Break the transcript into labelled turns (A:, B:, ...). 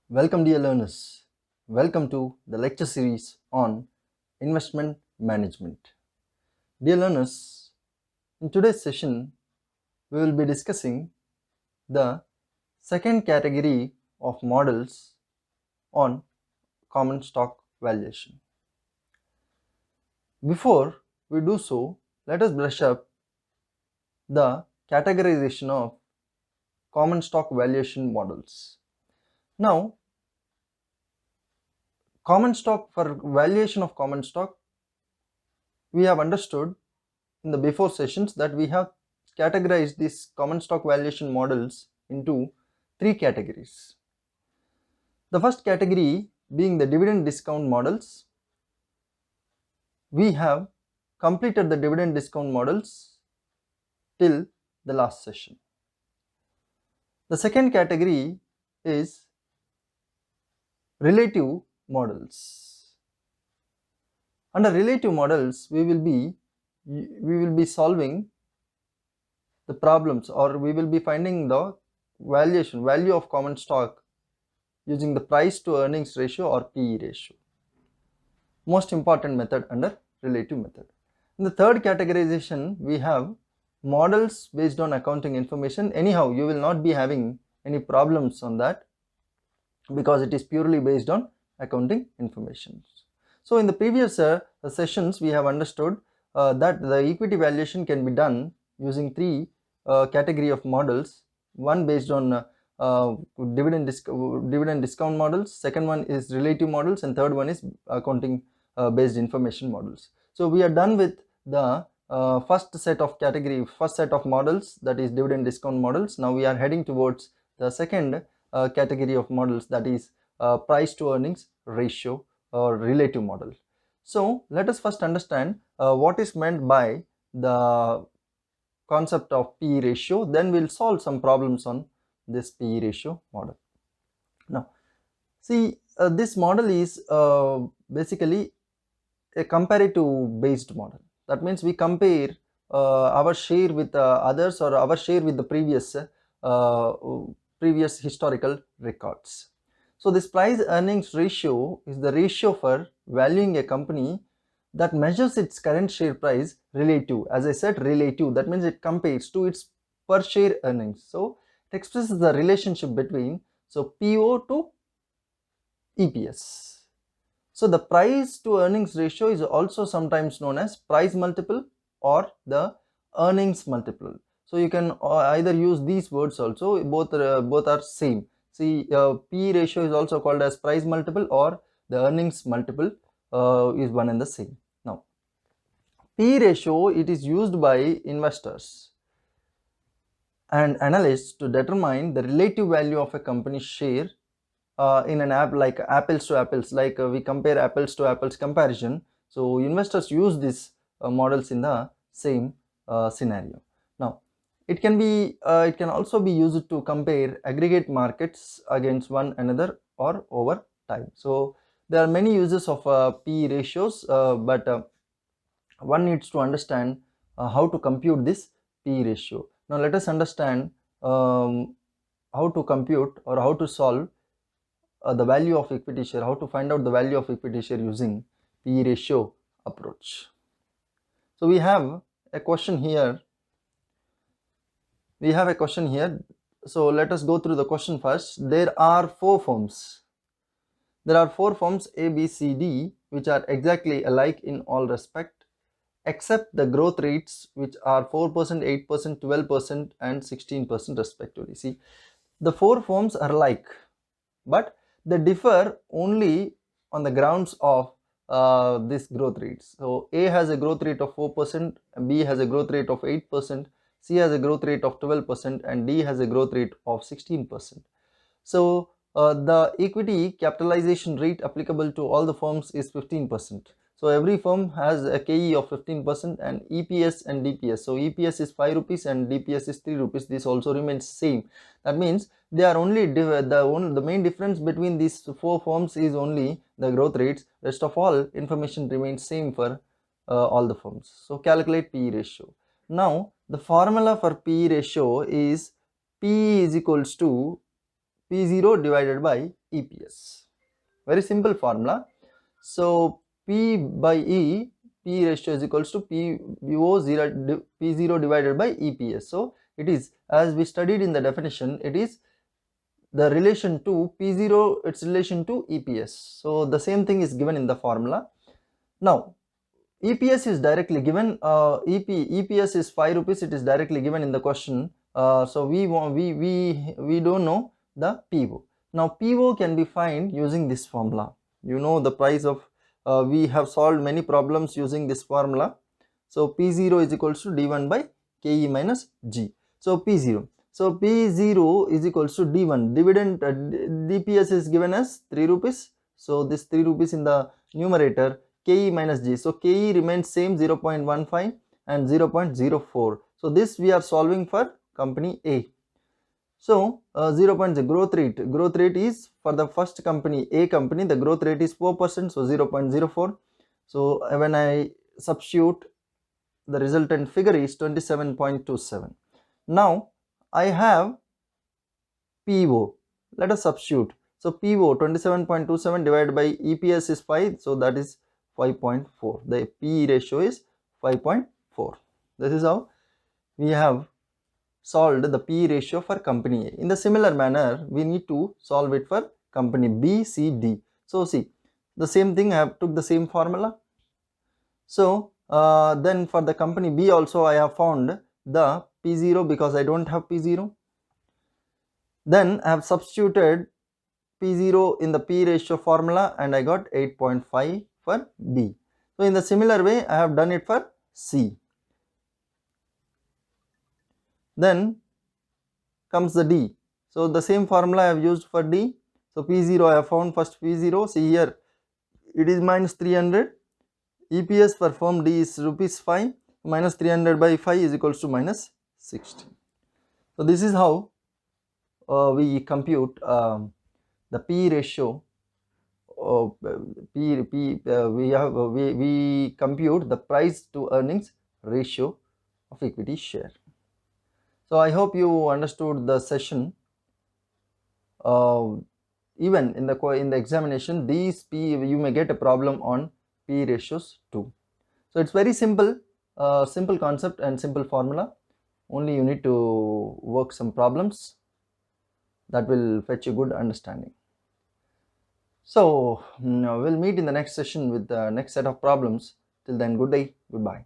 A: Welcome, dear learners. Welcome to the lecture series on investment management. Dear learners, in today's session, we will be discussing the second category of models on common stock valuation. Before we do so, let us brush up the categorization of common stock valuation models. Now, common stock, for valuation of common stock, we have understood in the before sessions that we have categorized these common stock valuation models into three categories. The first category being the dividend discount models. We have completed the dividend discount models till the last session. The second category is relative models. Under relative models, we will be solving the problems, or we will be finding the value of common stock using the price to earnings ratio or PE ratio. Most important method under relative method. In the third categorization, we have models based on accounting information. Anyhow, you will not be having any problems on that because it is purely based on accounting information. So in the previous sessions, we have understood that the equity valuation can be done using three category of models. One based on dividend discount models, second one is relative models, and third one is accounting based information models. So we are done with the first set of models, that is dividend discount models. Now we are heading towards the second category of models, that is price to earnings ratio or relative model. So let us first understand what is meant by the concept of PE ratio, then we'll solve some problems on this PE ratio model. Now see, this model is basically a comparative based model. That means we compare our share with others, or our share with the previous historical records. So this price earnings ratio is the ratio for valuing a company that measures its current share price relative. As I said, relative, that means it compares to its per share earnings. So it expresses the relationship between PO to EPS. So the price to earnings ratio is also sometimes known as price multiple or the earnings multiple. So you can either use these words also, both are same. See, PE ratio is also called as price multiple, or the earnings multiple is one and the same. Now, PE ratio, it is used by investors and analysts to determine the relative value of a company's share in an app like apples to apples, like we compare apples to apples comparison. So investors use these models in the same scenario. Now it can also be used to compare aggregate markets against one another or over time. So there are many uses of PE ratios, but one needs to understand how to compute this PE ratio. Now let us understand how to compute or how to solve the value of equity share, how to find out the value of equity share using PE ratio approach. So we have a question here. So let us go through the question first. There are four firms A, B, C, D, which are exactly alike in all respect, except the growth rates, which are 4%, 8%, 12%, and 16% respectively. See, the four firms are alike, but they differ only on the grounds of this growth rates. So A has a growth rate of 4%, B has a growth rate of 8%, C has a growth rate of 12%, and D has a growth rate of 16%. So the equity capitalization rate applicable to all the firms is 15%. So every firm has a KE of 15%, and EPS and DPS. So EPS is 5 rupees and DPS is 3 rupees. This also remains same. That means they are only the main difference between these four firms is only the growth rates. Rest of all information remains same for all the firms. So calculate PE ratio. Now the formula for PE ratio is PE is equals to P0 divided by EPS. Very simple formula. So P by E, P ratio is equals to P0 divided by EPS. So it is, as we studied in the definition, it is the relation to P0, its relation to EPS. So the same thing is given in the formula. Now EPS is directly given, EPS is 5 rupees, it is directly given in the question. So we don't know the PO. Now PO can be found using this formula. You know the price of, we have solved many problems using this formula. So P0 is equals to D1 by KE minus G. So P0. So P0 is equals to D1. Dividend, DPS is given as 3 rupees. So this 3 rupees in the numerator, KE minus G. So KE remains same, 0.15 and 0.04. So this we are solving for company A. So 0.0 growth rate is for the first company, A company, the growth rate is 4%, so 0.04. So when I substitute, the resultant figure is 27.27. Now I have PO. Let us substitute. So PO 27.27 divided by EPS is 5, so that is 5.4. The P ratio is 5.4. This is how we have solved the P ratio for company A. In the similar manner, we need to solve it for company B, C, D. So see, the same thing, I have took the same formula. So then for the company B also I have found the P0 because I don't have P0. Then I have substituted P0 in the P ratio formula and I got 8.5 for B. So in the similar way I have done it for C. Then comes the D. So the same formula I have used for D. So P0 I have found first P0. See here, it is minus 300. EPS for firm D is rupees 5. Minus 300 by 5 is equals to minus 60. So this is how we compute the P ratio. We compute the price to earnings ratio of equity share. So I hope you understood the session. Even in the examination, these P, you may get a problem on P ratios too. So it's very simple, simple concept and simple formula. Only you need to work some problems that will fetch you good understanding. So we'll meet in the next session with the next set of problems. Till then, good day, goodbye.